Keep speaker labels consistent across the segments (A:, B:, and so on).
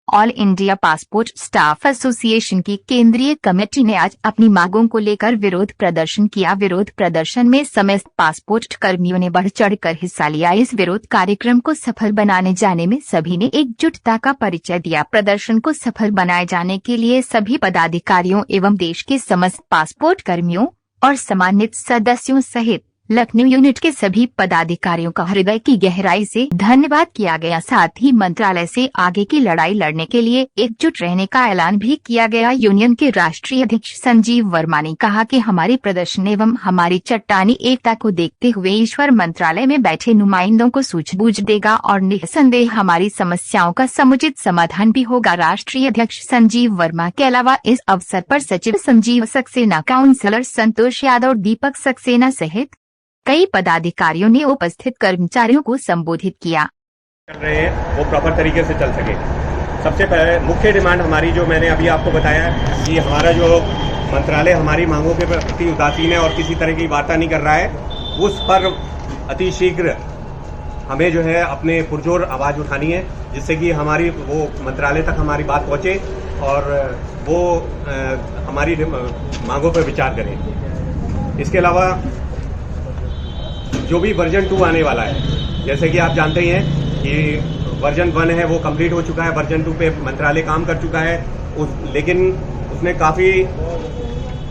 A: All India passport staff association की केंद्रीय committee ने आज अपनी मांगों को लेकर विरोध प्रदर्शन किया। विरोध प्रदर्शन में समस्त पासपोर्ट कर्मियों ने बढ़ चढ़कर हिस्सा लिया। इस विरोध कार्यक्रम को सफल बनाने जाने में सभी ने एकजुटता का परिचय दिया। प्रदर्शन को सफल बनाए जाने के लिए सभी पदाधिकारियों एवं देश के समस्त पासपोर्ट कर्मियों और सम्मानित सदस्यों सहित लखनऊ यूनिट के सभी पदाधिकारियों का हृदय की गहराई से धन्यवाद किया गया। साथ ही मंत्रालय से आगे की लड़ाई लड़ने के लिए एकजुट रहने का ऐलान भी किया गया। यूनियन के राष्ट्रीय अध्यक्ष संजीव वर्मा ने कहा कि हमारी प्रदर्शन एवं हमारी चट्टानी एकता को देखते हुए ईश्वर मंत्रालय में बैठे नुमाइंदों को सूझबूझ देगा और निसंदेह हमारी समस्याओं का समुचित समाधान भी होगा। राष्ट्रीय अध्यक्ष संजीव वर्मा के अलावा इस अवसर पर सचिव संजीव सक्सेना, काउंसलर संतोष यादव, दीपक सक्सेना सहित कई पदाधिकारियों ने उपस्थित कर्मचारियों को संबोधित किया।
B: कर रहे हैं वो प्रॉपर तरीके से चल सके। सबसे पहले मुख्य डिमांड हमारी जो मैंने अभी आपको बताया कि हमारा जो मंत्रालय हमारी मांगों के प्रति उदासीन है और किसी तरह की वार्ता नहीं कर रहा है, उस पर अतिशीघ्र हमें जो है अपने पुरजोर आवाज़ उठानी है, जिससे कि हमारी वो मंत्रालय तक हमारी बात पहुँचे और वो हमारी मांगों पर विचार करें। इसके अलावा जो भी वर्जन 2 आने वाला है, जैसे कि आप जानते ही हैं कि वर्जन 1 है वो कंप्लीट हो चुका है, वर्जन 2 पे मंत्रालय काम कर चुका है, लेकिन उसने काफ़ी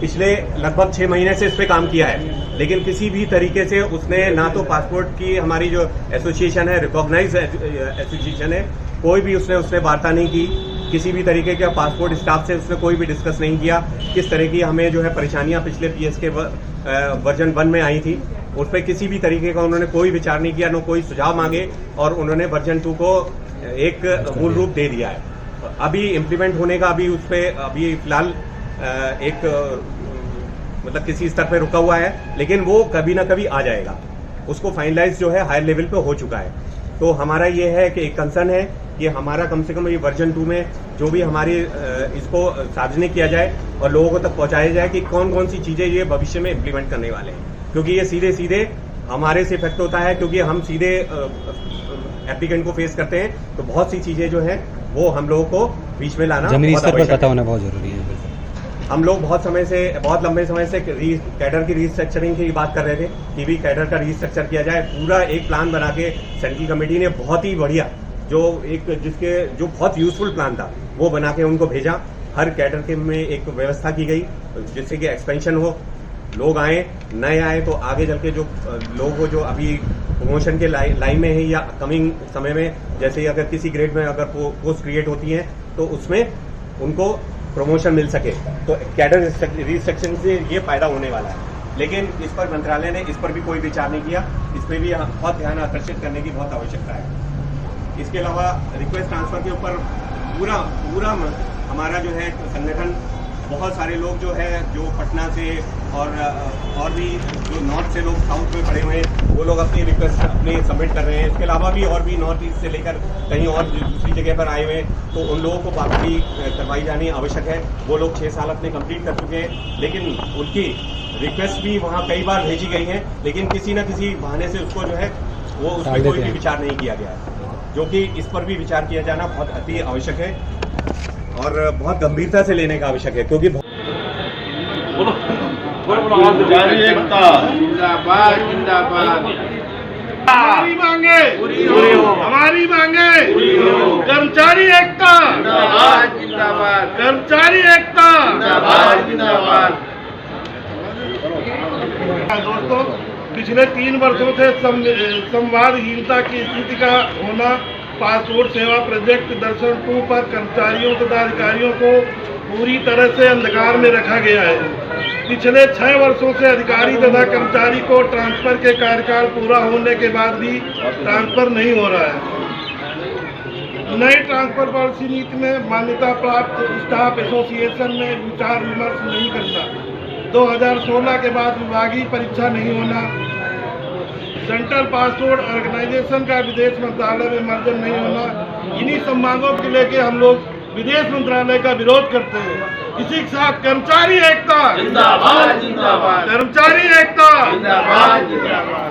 B: पिछले लगभग 6 महीने से इस पे काम किया है, लेकिन किसी भी तरीके से उसने ना तो पासपोर्ट की हमारी जो एसोसिएशन है, रिकॉग्नाइज एसोसिएशन है, कोई भी उसने वार्ता नहीं की। किसी भी तरीके के पासपोर्ट स्टाफ से उसने कोई भी डिस्कस नहीं किया। किस तरह की हमें जो है परेशानियां पिछले पीएस के वर्जन 1 में आई थी, उस पर किसी भी तरीके का उन्होंने कोई विचार नहीं किया, न कोई सुझाव मांगे और उन्होंने वर्जन 2 को एक मूल रूप दे दिया है। अभी इम्प्लीमेंट होने का अभी उस पर अभी फिलहाल एक मतलब किसी स्तर पर रुका हुआ है, लेकिन वो कभी ना कभी आ जाएगा। उसको फाइनलाइज जो है हायर लेवल पे हो चुका है। तो हमारा ये है कि एक कंसर्न है कि हमारा कम से कम ये वर्जन 2 में जो भी हमारी इसको सार्वजनिक किया जाए और लोगों तक पहुंचाया जाए कि कौन कौन सी चीजें ये भविष्य में इम्प्लीमेंट करने वाले हैं, क्योंकि ये सीधे सीधे हमारे से इफेक्ट होता है, क्योंकि हम सीधे एप्लीकेंट को फेस करते हैं। तो बहुत सी चीजें जो है वो हम लोगों को बीच में लाना
C: जमीनी स्तर पर पता होना बहुत जरूरी है।
B: हम लोग बहुत लंबे समय से कैडर की रीस्ट्रक्चरिंग की बात कर रहे थे कि भी कैडर का रीस्ट्रक्चर किया जाए। पूरा एक प्लान बना के सेंट्रल कमेटी ने बहुत ही बढ़िया जो बहुत यूजफुल प्लान था वो बना के उनको भेजा। हर कैडर के में एक व्यवस्था की गई जिससे कि एक्सपेंशन हो, लोग आए, नए आए तो आगे चल के जो लोग हो जो अभी प्रमोशन के लाइन में है या कमिंग समय में, जैसे अगर किसी ग्रेड में अगर पोस्ट क्रिएट होती है तो उसमें उनको प्रमोशन मिल सके, तो कैडर रिस्ट्रक्चर से ये फायदा होने वाला है। लेकिन इस पर मंत्रालय ने इस पर भी कोई विचार नहीं किया। इस पर भी बहुत ध्यान आकर्षित करने की बहुत आवश्यकता है। इसके अलावा रिक्वेस्ट ट्रांसफर के ऊपर पूरा हमारा जो है संगठन, बहुत सारे लोग जो है जो पटना से और भी जो नॉर्थ से लोग साउथ में पड़े हुए हैं वो लोग अपनी रिक्वेस्ट अपने सबमिट कर रहे हैं। इसके अलावा भी और भी नॉर्थ ईस्ट से लेकर कहीं और दूसरी जगह पर आए हुए हैं, तो उन लोगों को वापसी करवाई जानी आवश्यक है। वो लोग 6 साल अपने कंप्लीट कर चुके हैं, लेकिन उनकी रिक्वेस्ट भी वहाँ कई बार भेजी गई है, लेकिन किसी न किसी बहाने से उसको जो है वो उस पर कोई भी विचार नहीं किया गया, जो कि इस पर भी विचार किया जाना बहुत अति आवश्यक है और बहुत गंभीरता से लेने का आवश्यक है, क्योंकि
D: हमारी मांगे पूरी हो, हमारी मांगे पूरी हो। कर्मचारी एकता जिंदाबाद जिंदाबाद, कर्मचारी एकता जिंदाबाद जिंदाबाद। दोस्तों, पिछले 3 वर्षों से संवादहीनता की स्थिति का होना, पासपोर्ट सेवा प्रोजेक्ट दर्शन 2 पर कर्मचारियों तथा अधिकारियों को पूरी तरह से अंधकार में रखा गया है। पिछले 6 वर्षों से अधिकारी तथा कर्मचारी को ट्रांसफर के कार्यकाल पूरा होने के बाद भी ट्रांसफर नहीं हो रहा है। नई ट्रांसफर पॉलिसी नीति में मान्यता प्राप्त स्टाफ एसोसिएशन में विचार विमर्श नहीं करता। 2016 के बाद विभागीय परीक्षा नहीं होना, सेंट्रल पासपोर्ट ऑर्गेनाइजेशन का विदेश मंत्रालय में मर्जर नहीं होना, इन्हीं सब मांगों को लेके हम लोग विदेश मंत्रालय का विरोध करते हैं। इसी के साथ कर्मचारी एकता जिंदाबाद, जिंदाबाद, कर्मचारी एकता जिंदाबाद, जिंदाबाद।